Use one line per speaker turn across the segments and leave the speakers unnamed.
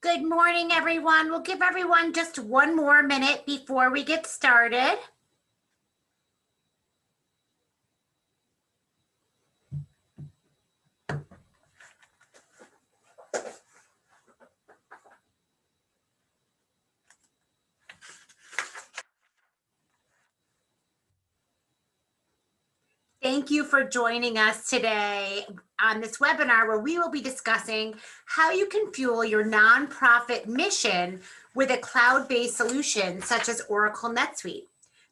Good morning, everyone. We'll give everyone just one more minute before we get started. Thank you for joining us today on this webinar where we will be discussing how you can fuel your nonprofit mission with a cloud-based solution such as Oracle NetSuite.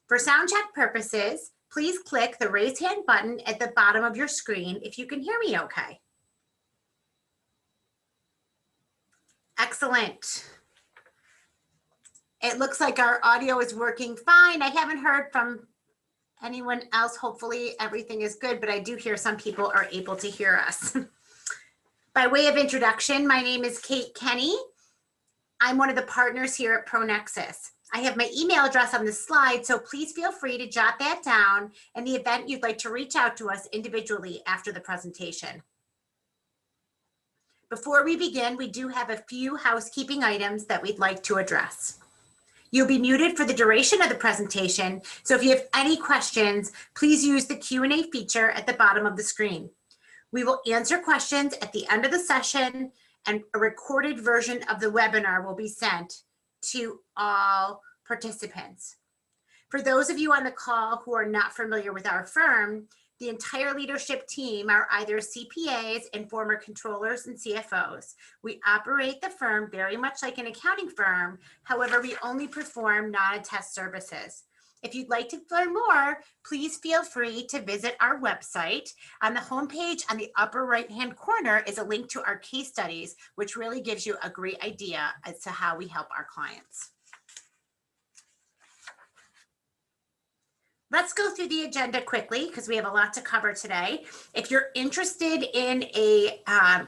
For sound check purposes, please click the raise hand button at the bottom of your screen if you can hear me okay. Excellent. It looks like our audio is working fine. I haven't heard from anyone else. Hopefully everything is good, but I do hear some people are able to hear us. By way of introduction, my name is Kate Kenny. I'm one of the partners here at ProNexus. I have my email address on the slide, so please feel free to jot that down in the event you'd like to reach out to us individually after the presentation. Before we begin, we do have a few housekeeping items that we'd like to address. You'll be muted for the duration of the presentation, so if you have any questions, please use the Q&A feature at the bottom of the screen. We will answer questions at the end of the session, and a recorded version of the webinar will be sent to all participants. For those of you on the call who are not familiar with our firm, the entire leadership team are either CPAs and former controllers and CFOs. We operate the firm very much like an accounting firm. However, we only perform non-attest services. If you'd like to learn more, please feel free to visit our website. On the homepage on the upper right-hand corner is a link to our case studies, which really gives you a great idea as to how we help our clients. Let's go through the agenda quickly because we have a lot to cover today. If you're interested in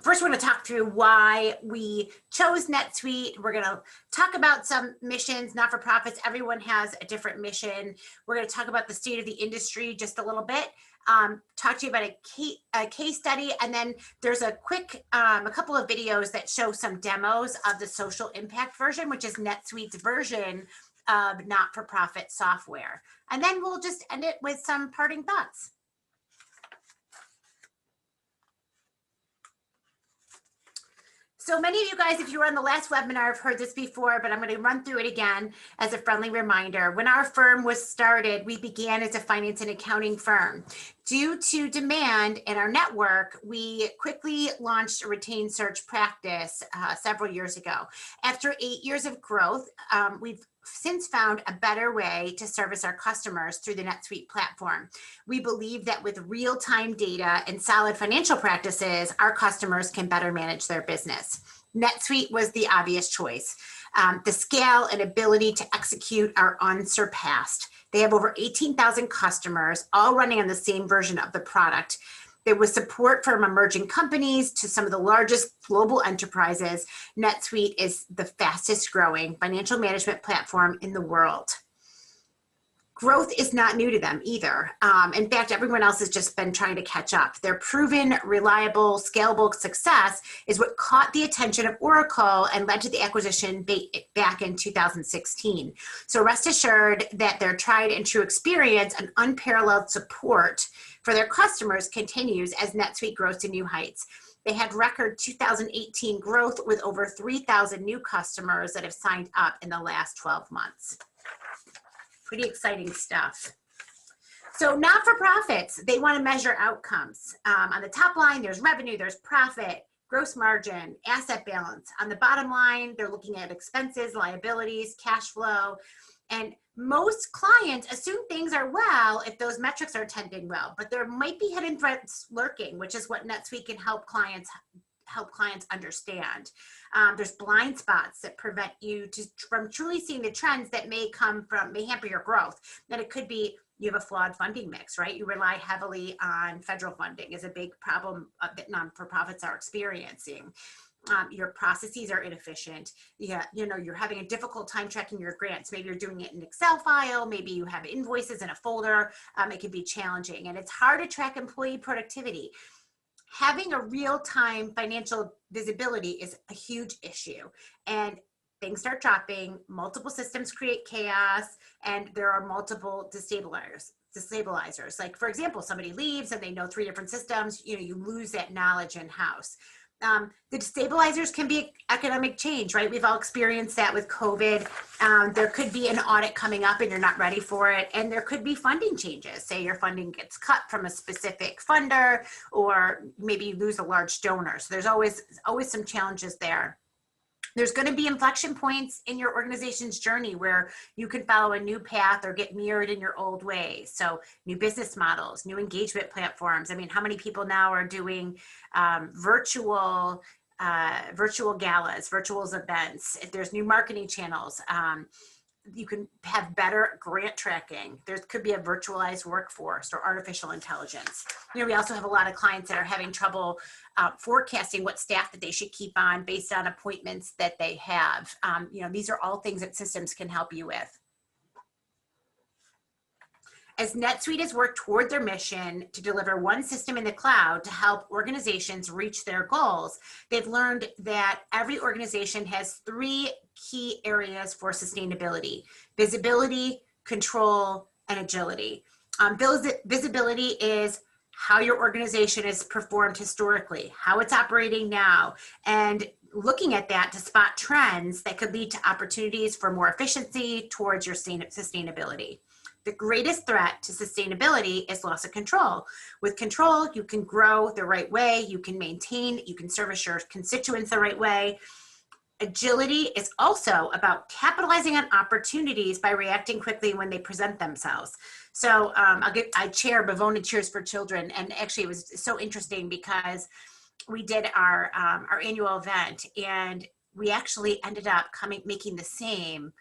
first we're going to talk through why we chose NetSuite. We're going to talk about some missions, not-for-profits. Everyone has a different mission. We're going to talk about the state of the industry just a little bit. Talk to you about a case study, and then there's a quick, a couple of videos that show some demos of the social impact version, which is NetSuite's version of not-for-profit software. And then we'll just end it with some parting thoughts. So many of you guys, if you were on the last webinar, have heard this before, but I'm going to run through it again as a friendly reminder. When our firm was started, we began as a finance and accounting firm. Due to demand in our network, we quickly launched a retained search practice several years ago. After 8 years of growth, we've since found a better way to service our customers through the NetSuite platform. We believe that with real-time data and solid financial practices, our customers can better manage their business. NetSuite was the obvious choice. The scale and ability to execute are unsurpassed. They have over 18,000 customers, all running on the same version of the product. There was support from emerging companies to some of the largest global enterprises. NetSuite is the fastest growing financial management platform in the world. Growth is not new to them either. In fact, everyone else has just been trying to catch up. Their proven, reliable, scalable success is what caught the attention of Oracle and led to the acquisition back in 2016. So rest assured that their tried and true experience and unparalleled support for their customers continues as NetSuite grows to new heights. They had record 2018 growth with over 3,000 new customers that have signed up in the last 12 months. Pretty exciting stuff. So not-for-profits, they want to measure outcomes. On the top line, there's revenue, there's profit, gross margin, asset balance. On the bottom line, they're looking at expenses, liabilities, cash flow. And most clients assume things are well if those metrics are tending well, but there might be hidden threats lurking, which is what NetSuite can help clients understand. There's blind spots that prevent you from truly seeing the trends that may hamper your growth. That it could be you have a flawed funding mix, right? You rely heavily on federal funding is a big problem that non-for-profits are experiencing. Your processes are inefficient. Yeah, you're having a difficult time tracking your grants. Maybe you're doing it in an Excel file. Maybe you have invoices in a folder. It can be challenging, and it's hard to track employee productivity. having a real-time financial visibility is a huge issue, and things start dropping, multiple systems create chaos, and there are multiple destabilizers. Like, for example, somebody leaves and they know 3 different systems, you lose that knowledge in-house. The destabilizers can be economic change, right? We've all experienced that with COVID. There could be an audit coming up and you're not ready for it. And there could be funding changes. Say your funding gets cut from a specific funder, or maybe you lose a large donor. So there's always some challenges there. There's going to be inflection points in your organization's journey where you can follow a new path or get mirrored in your old ways. So new business models, new engagement platforms. I mean, how many people now are doing virtual galas, virtual events? If there's new marketing channels, you can have better grant tracking. There could be a virtualized workforce or artificial intelligence. We also have a lot of clients that are having trouble forecasting what staff that they should keep on based on appointments that they have. These are all things that systems can help you with. As NetSuite has worked toward their mission to deliver one system in the cloud to help organizations reach their goals, they've learned that every organization has 3 key areas for sustainability: visibility, control, and agility. Visibility is how your organization has performed historically, how it's operating now, and looking at that to spot trends that could lead to opportunities for more efficiency towards your sustainability. The greatest threat to sustainability is loss of control. With control, you can grow the right way, you can maintain, you can service your constituents the right way. Agility is also about capitalizing on opportunities by reacting quickly when they present themselves. So I chair Bavona Cheers for Children, and actually it was so interesting because we did our annual event, and we actually ended up making the same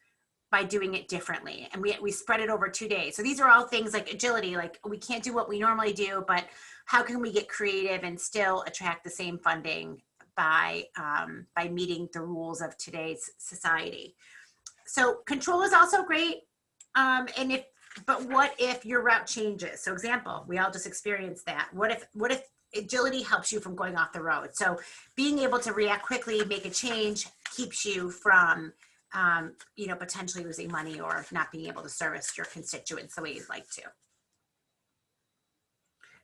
by doing it differently. And we spread it over 2 days. So these are all things like agility, like we can't do what we normally do, but how can we get creative and still attract the same funding by meeting the rules of today's society? So control is also great. But what if your route changes? So example, we all just experienced that. What if agility helps you from going off the road? So being able to react quickly, make a change, keeps you from potentially losing money or not being able to service your constituents the way you'd like to.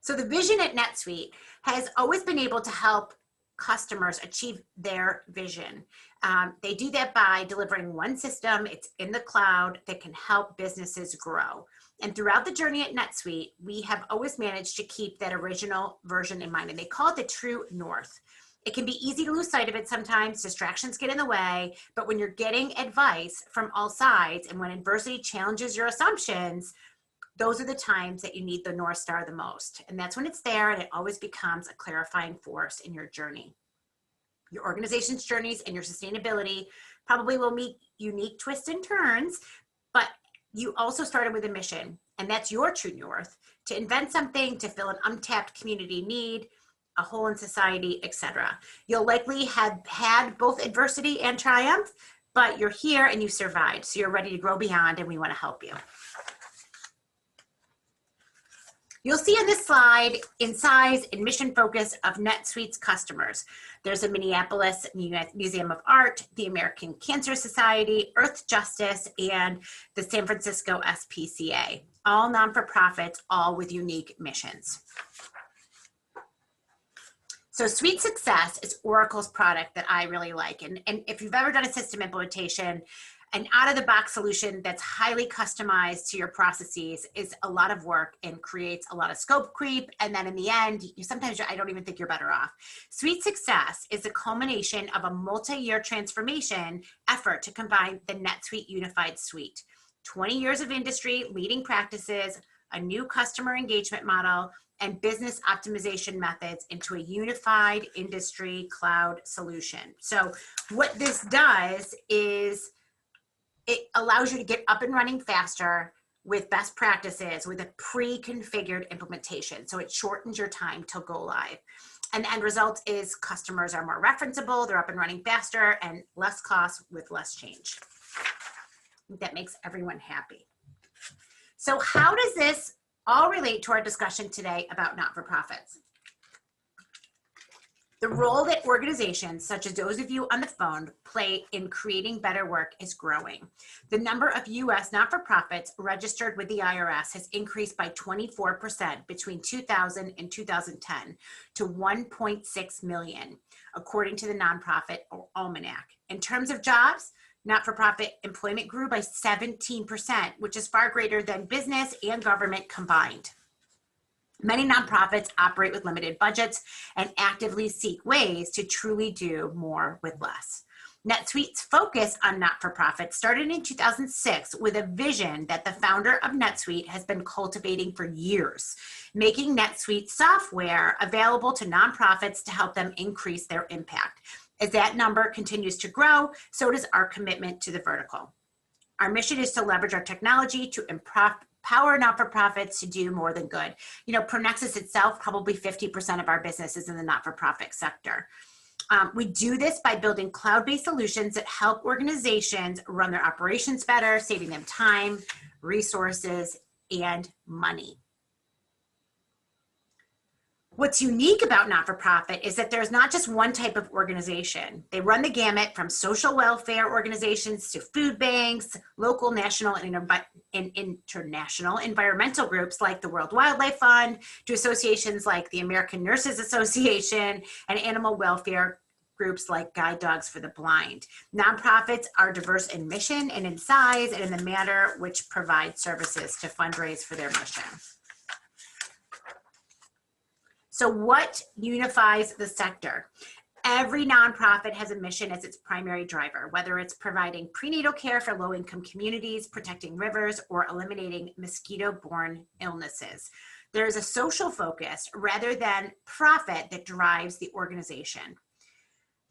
So the vision at NetSuite has always been able to help customers achieve their vision. They do that by delivering one system, it's in the cloud, that can help businesses grow. And throughout the journey at NetSuite, we have always managed to keep that original version in mind, and they call it the true north. It can be easy to lose sight of it sometimes, distractions get in the way, but when you're getting advice from all sides and when adversity challenges your assumptions, those are the times that you need the North Star the most. And that's when it's there, and it always becomes a clarifying force in your journey. Your organization's journeys and your sustainability probably will meet unique twists and turns, but you also started with a mission, and that's your true north: to invent something, to fill an untapped community need, a hole in society, etc. You'll likely have had both adversity and triumph, but you're here and you survived. So you're ready to grow beyond, and we want to help you. You'll see on this slide in size and mission focus of NetSuite's customers. There's a Minneapolis Museum of Art, the American Cancer Society, Earth Justice, and the San Francisco SPCA. All non-for-profits, all with unique missions. So Suite Success is Oracle's product that I really like. And if you've ever done a system implementation, an out-of-the-box solution that's highly customized to your processes is a lot of work and creates a lot of scope creep. And then in the end, sometimes I don't even think you're better off. Suite Success is a culmination of a multi-year transformation effort to combine the NetSuite unified suite. 20 years of industry leading practices, a new customer engagement model, and business optimization methods into a unified industry cloud solution. So what this does is it allows you to get up and running faster with best practices with a pre-configured implementation. So it shortens your time till go live. And the end result is customers are more referenceable, they're up and running faster, and less cost with less change. That makes everyone happy. So how does this all relate to our discussion today about not-for-profits? The role that organizations, such as those of you on the phone, play in creating better work is growing. The number of U.S. not-for-profits registered with the IRS has increased by 24% between 2000 and 2010 to 1.6 million, according to the Nonprofit Almanac. In terms of jobs, not-for-profit employment grew by 17%, which is far greater than business and government combined. Many nonprofits operate with limited budgets and actively seek ways to truly do more with less. NetSuite's focus on not-for-profits started in 2006 with a vision that the founder of NetSuite has been cultivating for years, making NetSuite software available to nonprofits to help them increase their impact. As that number continues to grow, so does our commitment to the vertical. Our mission is to leverage our technology to empower not-for-profits to do more than good. You know, Pronexus itself, probably 50% of our business is in the not-for-profit sector. We do this by building cloud-based solutions that help organizations run their operations better, saving them time, resources, and money. What's unique about not-for-profit is that there's not just one type of organization. They run the gamut from social welfare organizations to food banks, local, national, and international environmental groups like the World Wildlife Fund, to associations like the American Nurses Association and animal welfare groups like Guide Dogs for the Blind. Nonprofits are diverse in mission and in size and in the manner which provide services to fundraise for their mission. So what unifies the sector? Every nonprofit has a mission as its primary driver, whether it's providing prenatal care for low-income communities, protecting rivers, or eliminating mosquito-borne illnesses. There's a social focus rather than profit that drives the organization.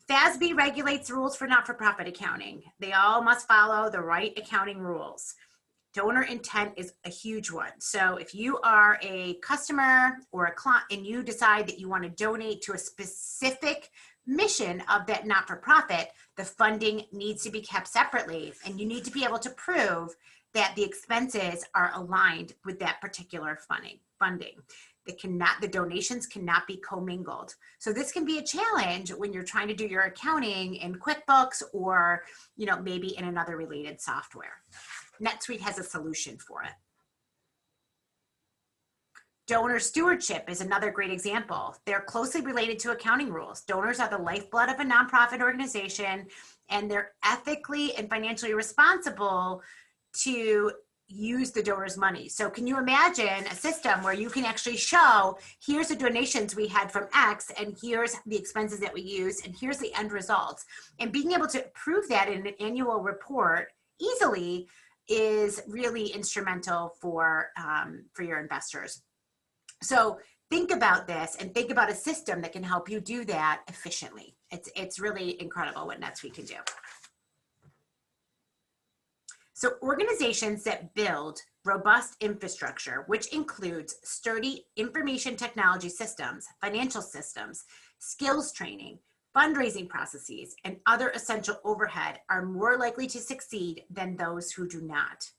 FASB regulates rules for not-for-profit accounting. They all must follow the right accounting rules. Donor intent is a huge one. So if you are a customer or a client and you decide that you want to donate to a specific mission of that not-for-profit, the funding needs to be kept separately, and you need to be able to prove that the expenses are aligned with that particular funding. The donations cannot be commingled. So this can be a challenge when you're trying to do your accounting in QuickBooks or, you know, maybe in another related software. NetSuite has a solution for it. Donor stewardship is another great example. They're closely related to accounting rules. Donors are the lifeblood of a nonprofit organization, and they're ethically and financially responsible to use the donor's money. So can you imagine a system where you can actually show, here's the donations we had from X, and here's the expenses that we used, and here's the end results. And being able to prove that in an annual report easily is really instrumental for your investors. So think about this and think about a system that can help you do that efficiently. It's really incredible what NetSuite can do. So organizations that build robust infrastructure, which includes sturdy information technology systems, financial systems, skills training, fundraising processes, and other essential overhead, are more likely to succeed than those who do not.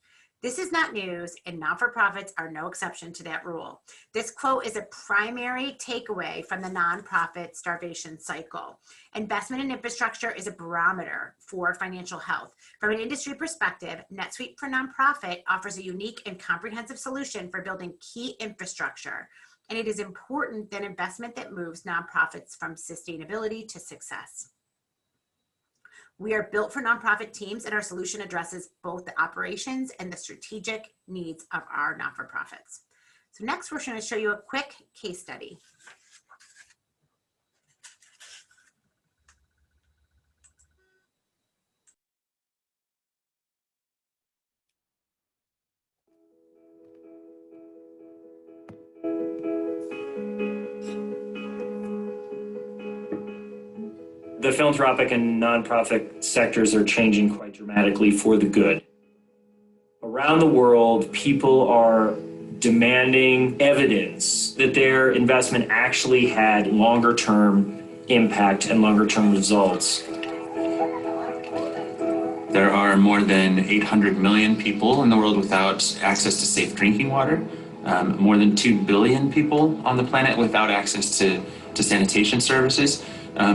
This is not news, and not-for-profits are no exception to that rule. This quote is a primary takeaway from the nonprofit starvation cycle. Investment in infrastructure is a barometer for financial health. From an industry perspective, NetSuite for Nonprofit offers a unique and comprehensive solution for building key infrastructure, and it is important that investment that moves nonprofits from sustainability to success. We are built for nonprofit teams, and our solution addresses both the operations and the strategic needs of our not-for-profits. So next, we're going to show you a quick case study.
The philanthropic and nonprofit sectors are changing quite dramatically for the good. Around the world, people are demanding evidence that their investment actually had longer-term impact and longer-term results.
There are more than 800 million people in the world without access to safe drinking water. More than 2 billion people on the planet without access to to sanitation services.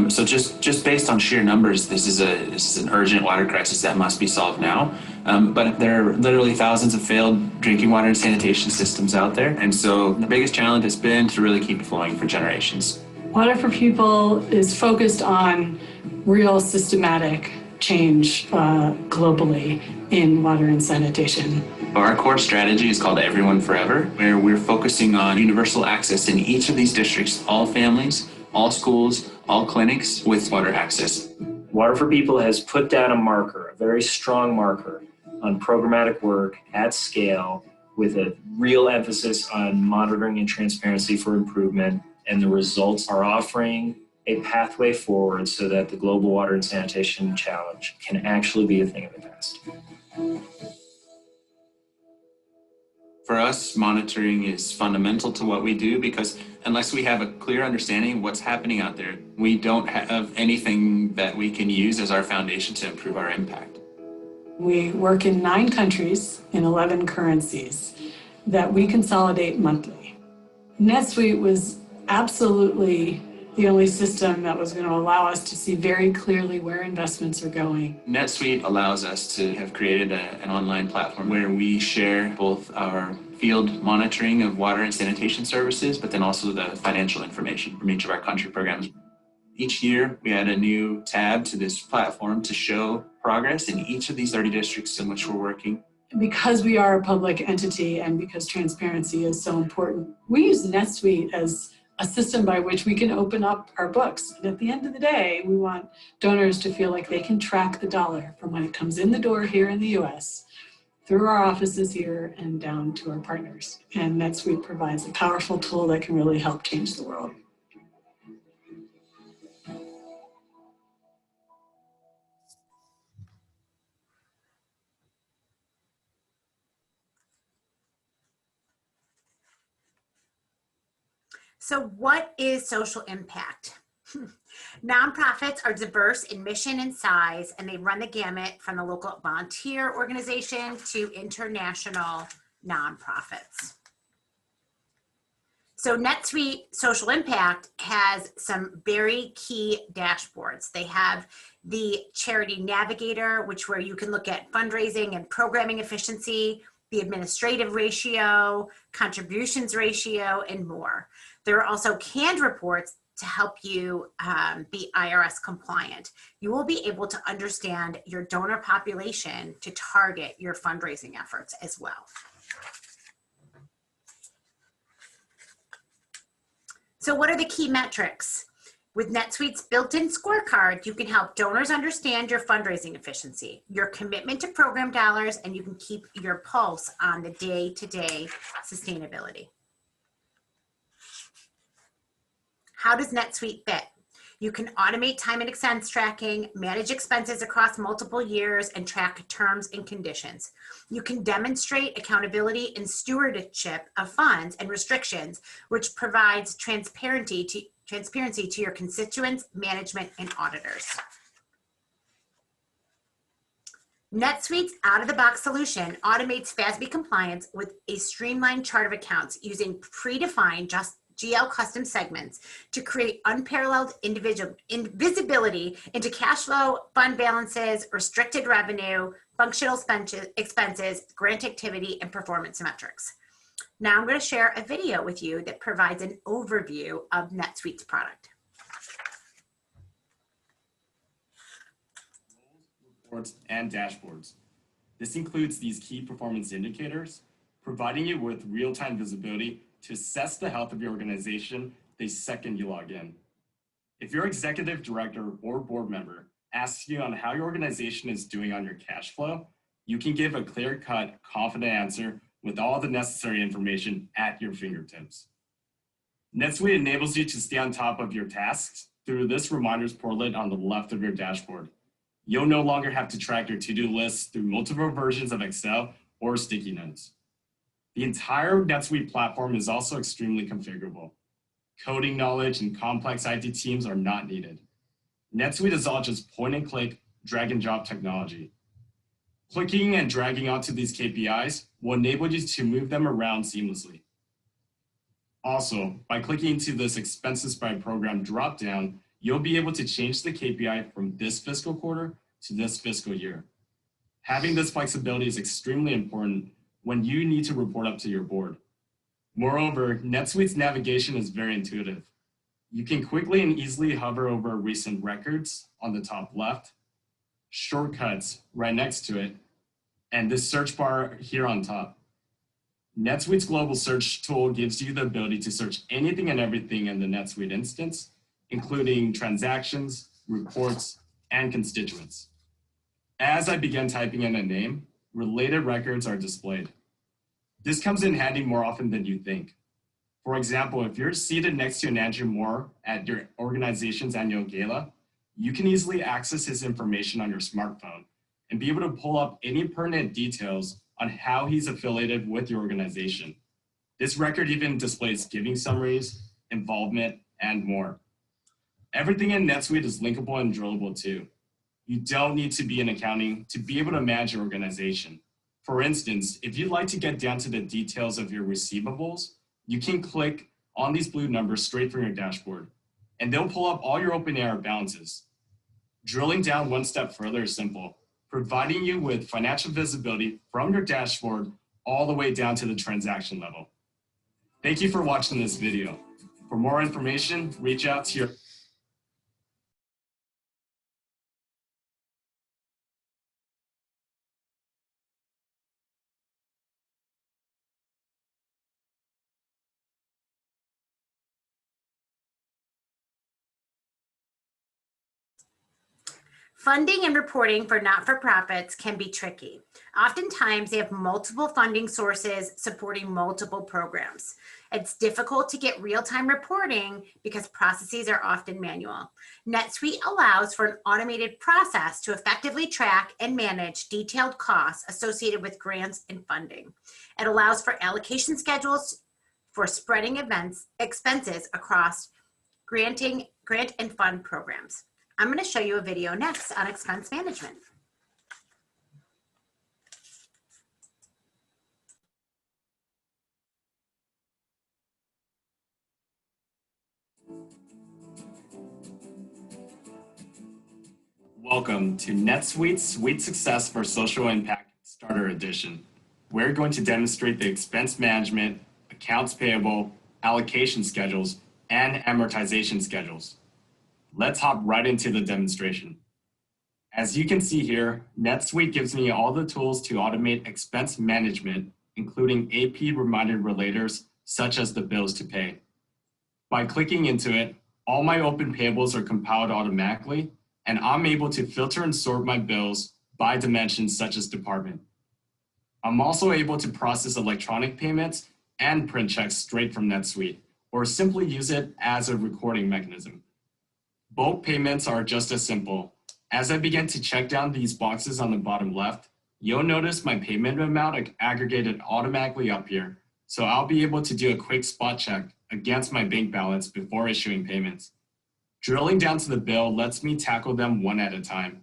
So just based on sheer numbers, this is an urgent water crisis that must be solved now. But there are literally thousands of failed drinking water and sanitation systems out there. And so the biggest challenge has been to really keep it flowing for generations.
Water for People is focused on real systematic change globally in water and sanitation.
Our core strategy is called Everyone Forever, where we're focusing on universal access in each of these districts, all families, all schools, all clinics with water access.
Water for People has put down a marker, a very strong marker, on programmatic work at scale with a real emphasis on monitoring and transparency for improvement. And the results are offering a pathway forward so that the global water and sanitation challenge can actually be a thing of the past.
For us, monitoring is fundamental to what we do because unless we have a clear understanding of what's happening out there, we don't have anything that we can use as our foundation to improve our impact.
We work in 9 countries in 11 currencies that we consolidate monthly. NetSuite was absolutely the only system that was going to allow us to see very clearly where investments are going.
NetSuite allows us to have created an online platform where we share both our field monitoring of water and sanitation services, but then also the financial information from each of our country programs. Each year, we add a new tab to this platform to show progress in each of these 30 districts in which we're working.
Because we are a public entity and because transparency is so important, we use NetSuite as a system by which we can open up our books. And at the end of the day, we want donors to feel like they can track the dollar from when it comes in the door here in the US, through our offices here and down to our partners. And NetSuite provides a powerful tool that can really help change the world.
So what is social impact? Nonprofits are diverse in mission and size, and they run the gamut from the local volunteer organization to international nonprofits. So NetSuite Social Impact has some very key dashboards. They have the Charity Navigator, where you can look at fundraising and programming efficiency, the administrative ratio, contributions ratio, and more. There are also canned reports to help you be IRS compliant. You will be able to understand your donor population to target your fundraising efforts as well. So what are the key metrics? With NetSuite's built-in scorecard, you can help donors understand your fundraising efficiency, your commitment to program dollars, and you can keep your pulse on the day-to-day sustainability. How does NetSuite fit? You can automate time and expense tracking, manage expenses across multiple years, and track terms and conditions. You can demonstrate accountability and stewardship of funds and restrictions, which provides transparency to your constituents, management, and auditors. NetSuite's out-of-the-box solution automates FASB compliance with a streamlined chart of accounts using predefined GL custom segments to create unparalleled visibility into cash flow, fund balances, restricted revenue, functional expenses, grant activity, and performance metrics. Now I'm going to share a video with you that provides an overview of NetSuite's product.
Reports and dashboards. This includes these key performance indicators, providing you with real-time visibility to assess the health of your organization the second you log in. If your executive director or board member asks you on how your organization is doing on your cash flow, you can give a clear-cut, confident answer with all the necessary information at your fingertips. NetSuite enables you to stay on top of your tasks through this reminders portlet on the left of your dashboard. You'll no longer have to track your to-do lists through multiple versions of Excel or sticky notes. The entire NetSuite platform is also extremely configurable. Coding knowledge and complex IT teams are not needed. NetSuite is all just point and click, drag and drop technology. Clicking and dragging onto these KPIs will enable you to move them around seamlessly. Also, by clicking into this expenses by program dropdown, you'll be able to change the KPI from this fiscal quarter to this fiscal year. Having this flexibility is extremely important when you need to report up to your board. Moreover, NetSuite's navigation is very intuitive. You can quickly and easily hover over recent records on the top left, shortcuts right next to it, and this search bar here on top. NetSuite's global search tool gives you the ability to search anything and everything in the NetSuite instance, including transactions, reports, and constituents. As I begin typing in a name, related records are displayed. This comes in handy more often than you think. For example, if you're seated next to an Andrew Moore at your organization's annual gala, you can easily access his information on your smartphone and be able to pull up any pertinent details on how he's affiliated with your organization. This record even displays giving summaries, involvement, and more. Everything in NetSuite is linkable and drillable too. You don't need to be in accounting to be able to manage your organization. For instance, if you'd like to get down to the details of your receivables, you can click on these blue numbers straight from your dashboard, and they'll pull up all your open AR balances. Drilling down one step further is simple, providing you with financial visibility from your dashboard all the way down to the transaction level. Thank you for watching this video. For more information, reach out to your
Funding and reporting for not-for-profits can be tricky. Oftentimes, they have multiple funding sources supporting multiple programs. It's difficult to get real-time reporting because processes are often manual. NetSuite allows for an automated process to effectively track and manage detailed costs associated with grants and funding. It allows for allocation schedules for spreading expenses across grant and fund programs. I'm going to show you a video next on expense management.
Welcome to NetSuite's Suite Success for Social Impact Starter Edition. We're going to demonstrate the expense management, accounts payable, allocation schedules, and amortization schedules. Let's hop right into the demonstration. As you can see here, NetSuite gives me all the tools to automate expense management, including AP reminder relators, such as the bills to pay. By clicking into it, all my open payables are compiled automatically, and I'm able to filter and sort my bills by dimensions such as department. I'm also able to process electronic payments and print checks straight from NetSuite, or simply use it as a recording mechanism. Bulk payments are just as simple. As I begin to check down these boxes on the bottom left, you'll notice my payment amount aggregated automatically up here, so I'll be able to do a quick spot check against my bank balance before issuing payments. Drilling down to the bill lets me tackle them one at a time.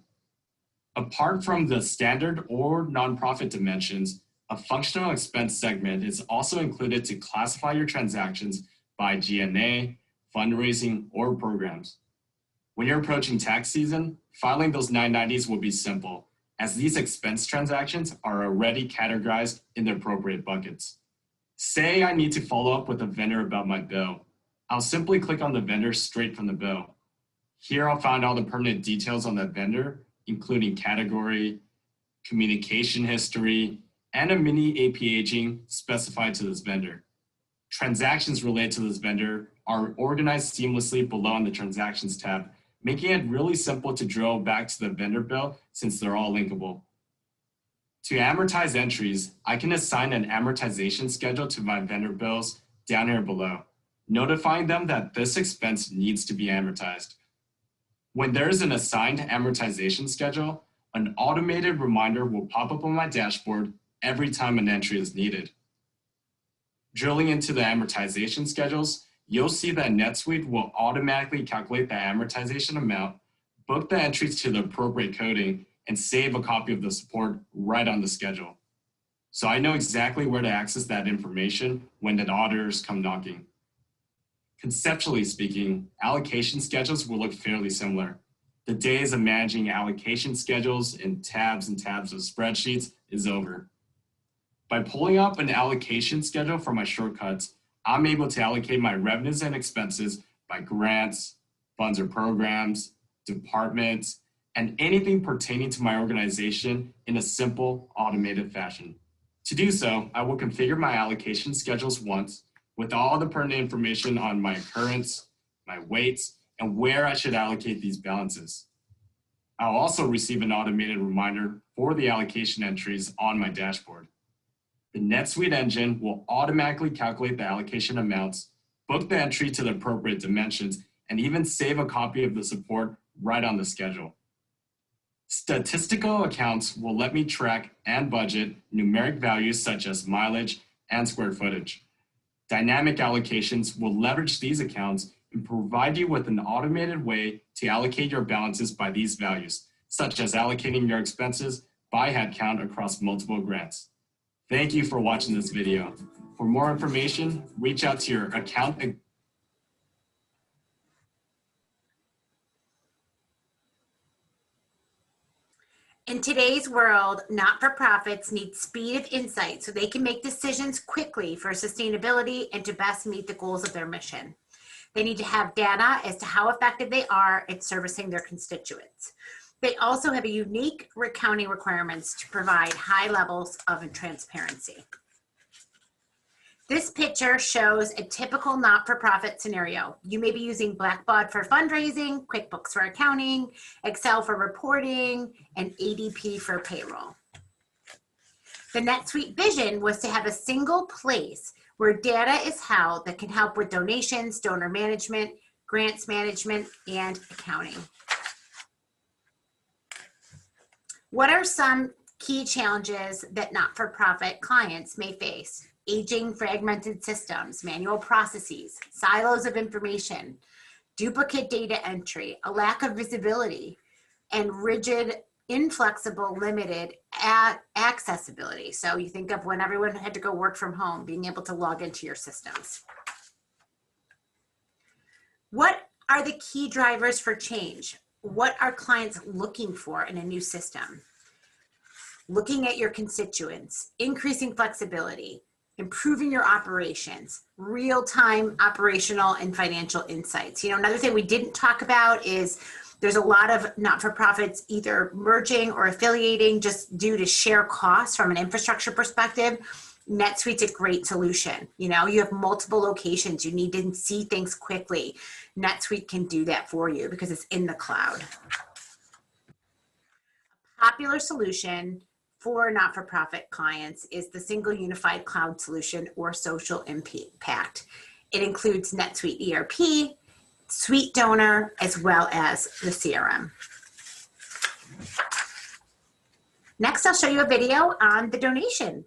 Apart from the standard or nonprofit dimensions, a functional expense segment is also included to classify your transactions by G&A, fundraising, or programs. When you're approaching tax season, filing those 990s will be simple, as these expense transactions are already categorized in the appropriate buckets. Say I need to follow up with a vendor about my bill. I'll simply click on the vendor straight from the bill. Here I'll find all the pertinent details on that vendor, including category, communication history, and a mini AP aging specified to this vendor. Transactions related to this vendor are organized seamlessly below on the Transactions tab, making it really simple to drill back to the vendor bill since they're all linkable. To amortize entries, I can assign an amortization schedule to my vendor bills down here below, notifying them that this expense needs to be amortized. When there is an assigned amortization schedule, an automated reminder will pop up on my dashboard every time an entry is needed. Drilling into the amortization schedules, you'll see that NetSuite will automatically calculate the amortization amount, book the entries to the appropriate coding, and save a copy of the support right on the schedule. So I know exactly where to access that information when the auditors come knocking. Conceptually speaking, allocation schedules will look fairly similar. The days of managing allocation schedules in tabs and tabs of spreadsheets is over. By pulling up an allocation schedule from my shortcuts, I'm able to allocate my revenues and expenses by grants, funds or programs, departments, and anything pertaining to my organization in a simple, automated fashion. To do so, I will configure my allocation schedules once with all the pertinent information on my occurrence, my weights, and where I should allocate these balances. I'll also receive an automated reminder for the allocation entries on my dashboard. The NetSuite engine will automatically calculate the allocation amounts, book the entry to the appropriate dimensions, and even save a copy of the support right on the schedule. Statistical accounts will let me track and budget numeric values such as mileage and square footage. Dynamic allocations will leverage these accounts and provide you with an automated way to allocate your balances by these values, such as allocating your expenses by headcount across multiple grants. Thank you for watching this video. For more information, reach out to your account.
In today's world, not-for-profits need speed of insight so they can make decisions quickly for sustainability and to best meet the goals of their mission. They need to have data as to how effective they are at servicing their constituents. They also have a unique accounting requirements to provide high levels of transparency. This picture shows a typical not-for-profit scenario. You may be using Blackbaud for fundraising, QuickBooks for accounting, Excel for reporting, and ADP for payroll. The NetSuite vision was to have a single place where data is held that can help with donations, donor management, grants management, and accounting. What are some key challenges that not-for-profit clients may face? Aging fragmented systems, manual processes, silos of information, duplicate data entry, a lack of visibility, and rigid, inflexible, limited accessibility. So you think of when everyone had to go work from home, being able to log into your systems. What are the key drivers for change? What are clients looking for in a new system? Looking at your constituents, increasing flexibility, improving your operations, real-time operational and financial insights. You know, another thing we didn't talk about is there's a lot of not-for-profits either merging or affiliating just due to share costs from an infrastructure perspective. NetSuite's a great solution. You know, you have multiple locations, you need to see things quickly. NetSuite can do that for you because it's in the cloud. A popular solution for not-for-profit clients is the single unified cloud solution or social impact. It includes NetSuite ERP, Suite Donor, as well as the CRM. Next, I'll show you a video on the donation.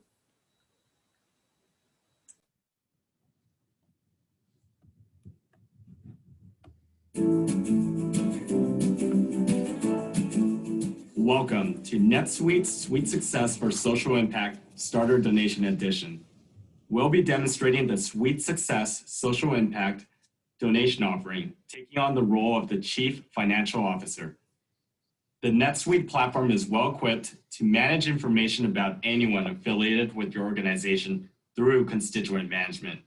Welcome to NetSuite's Suite Success for Social Impact Starter Donation Edition. We'll be demonstrating the Suite Success Social Impact donation offering, taking on the role of the Chief Financial Officer. The NetSuite platform is well equipped to manage information about anyone affiliated with your organization through constituent management.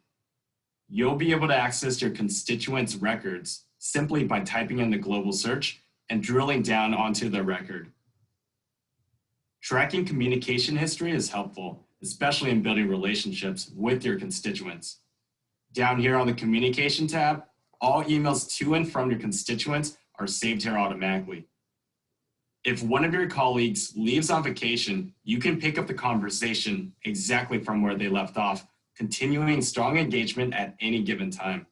You'll be able to access your constituents' records simply by typing in the global search and drilling down onto the record. Tracking communication history is helpful, especially in building relationships with your constituents. Down here on the Communication tab, all emails to and from your constituents are saved here automatically. If one of your colleagues leaves on vacation, you can pick up the conversation exactly from where they left off, continuing strong engagement at any given time.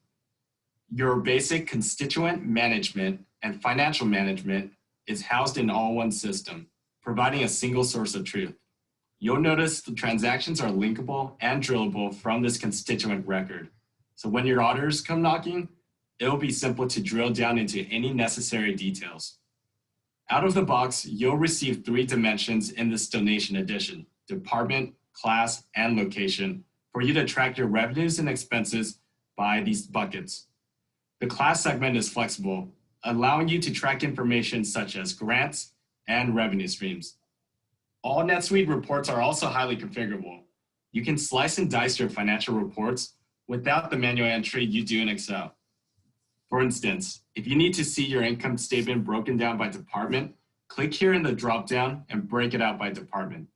Your basic constituent management and financial management is housed in all one system, providing a single source of truth. You'll notice the transactions are linkable and drillable from this constituent record. So when your auditors come knocking, it'll be simple to drill down into any necessary details. Out of the box, you'll receive 3 dimensions in this donation edition: department, class, and location, for you to track your revenues and expenses by these buckets. The class segment is flexible, allowing you to track information such as grants and revenue streams. All NetSuite reports are also highly configurable. You can slice and dice your financial reports without the manual entry you do in Excel. For instance, if you need to see your income statement broken down by department, click here in the dropdown and break it out by department.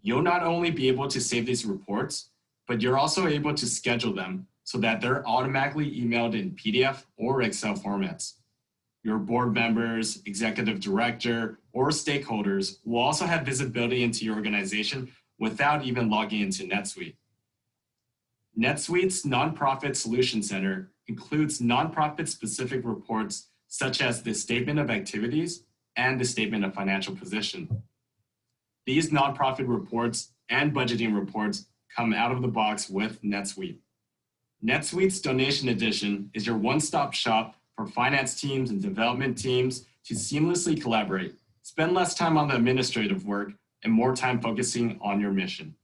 You'll not only be able to save these reports, but you're also able to schedule them so that they're automatically emailed in PDF or Excel formats. Your board members, executive director, or stakeholders will also have visibility into your organization without even logging into NetSuite. NetSuite's Nonprofit Solution Center includes nonprofit-specific reports such as the Statement of Activities and the Statement of Financial Position. These nonprofit reports and budgeting reports come out of the box with NetSuite. NetSuite's Donation Edition is your one-stop shop for finance teams and development teams to seamlessly collaborate, spend less time on the administrative work, and more time focusing on your mission.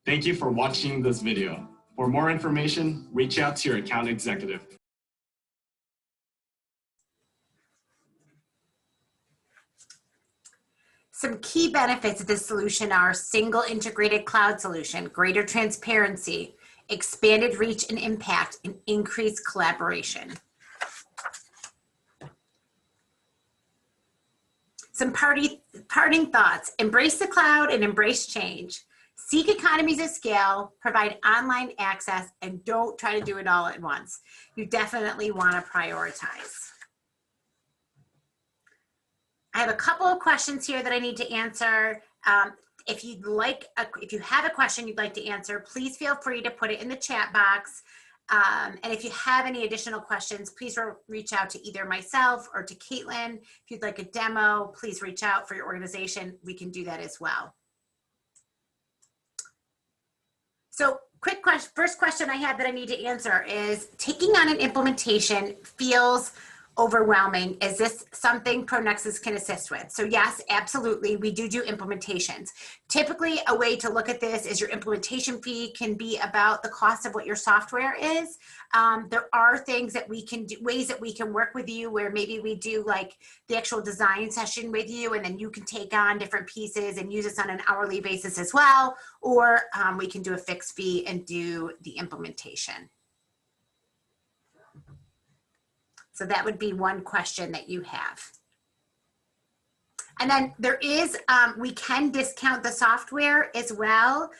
Thank you for watching this video. For more information, reach out to your account executive.
Some key benefits of this solution are single integrated cloud solution, greater transparency, expanded reach and impact, and increased collaboration. Some parting thoughts: embrace the cloud and embrace change. Seek economies of scale, provide online access, and don't try to do it all at once. You definitely want to prioritize. I have a couple of questions here that I need to answer. If you have a question you'd like to answer, please feel free to put it in the chat box. And if you have any additional questions, please reach out to either myself or to Caitlin. If you'd like a demo, please reach out for your organization. We can do that as well. So quick question, first question I have that I need to answer is, taking on an implementation feels overwhelming. Is this something ProNexus can assist with? So yes, absolutely. We do implementations. Typically, a way to look at this is your implementation fee can be about the cost of what your software is. There are things that we can do, ways that we can work with you where maybe we do like the actual design session with you, and then you can take on different pieces and use this on an hourly basis as well. Or we can do a fixed fee and do the implementation. So that would be one question that you have. And then there is, we can discount the software as well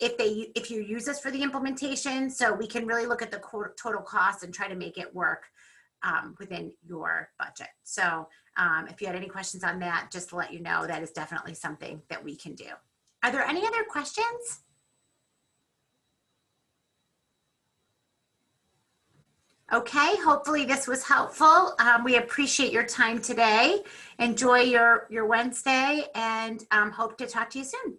if you use this for the implementation. So we can really look at the total cost and try to make it work within your budget. So if you had any questions on that, just to let you know, that is definitely something that we can do. Are there any other questions? Okay, hopefully this was helpful. We appreciate your time today. Enjoy your Wednesday, and hope to talk to you soon.